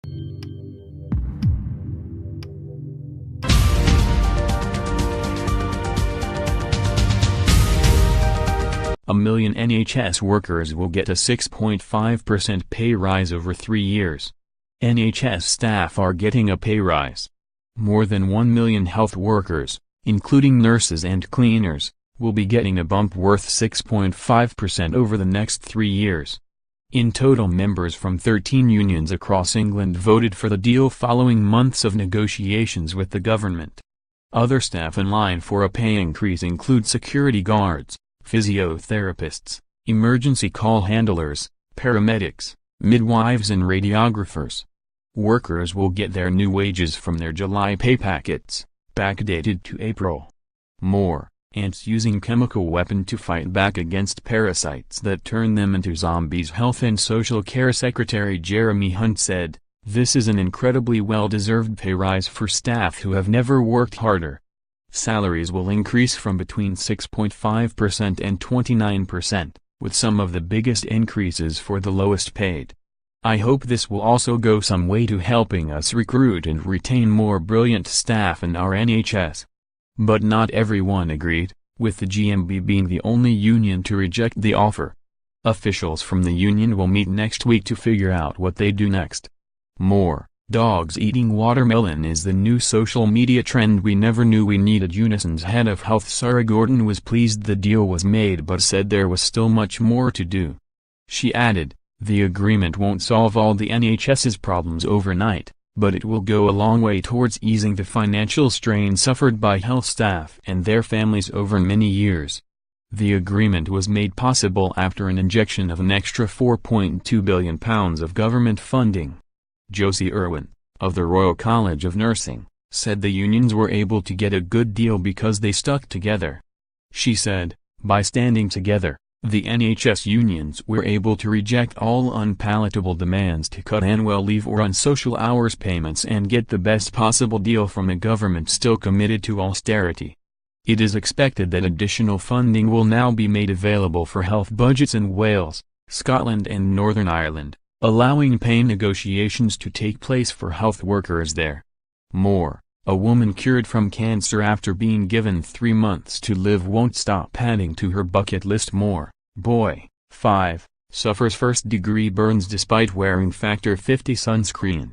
A million NHS workers will get a 6.5% pay rise over 3 years. NHS staff are getting a pay rise. More than 1 million health workers, including nurses and cleaners, will be getting a bump worth 6.5% over the next 3 years. In total, members from 13 unions across England voted for the deal following months of negotiations with the government. Other staff in line for a pay increase include security guards, physiotherapists, emergency call handlers, paramedics, midwives and radiographers. Workers will get their new wages from their July pay packets, backdated to April. More, ants using chemical weapon to fight back against parasites that turn them into zombies. Health and Social Care Secretary Jeremy Hunt said, "This is an incredibly well-deserved pay rise for staff who have never worked harder." Salaries will increase from between 6.5% and 29%, with some of the biggest increases for the lowest paid. "I hope this will also go some way to helping us recruit and retain more brilliant staff in our NHS. But not everyone agreed, with the GMB being the only union to reject the offer. Officials from the union will meet next week to figure out what they do next. More, dogs eating watermelon is the new social media trend we never knew we needed. Unison's head of health Sarah Gordon was pleased the deal was made but said there was still much more to do. She added, "The agreement won't solve all the NHS's problems overnight, but it will go a long way towards easing the financial strain suffered by health staff and their families over many years." The agreement was made possible after an injection of an extra £4.2 billion of government funding. Josie Irwin, of the Royal College of Nursing, said the unions were able to get a good deal because they stuck together. She said, "By standing together, the NHS unions were able to reject all unpalatable demands to cut annual leave or unsocial hours payments and get the best possible deal from a government still committed to austerity." It is expected that additional funding will now be made available for health budgets in Wales, Scotland and Northern Ireland, allowing pay negotiations to take place for health workers there. More, a woman cured from cancer after being given 3 months to live won't stop adding to her bucket list. More, boy, 5, suffers first-degree burns despite wearing Factor 50 sunscreen.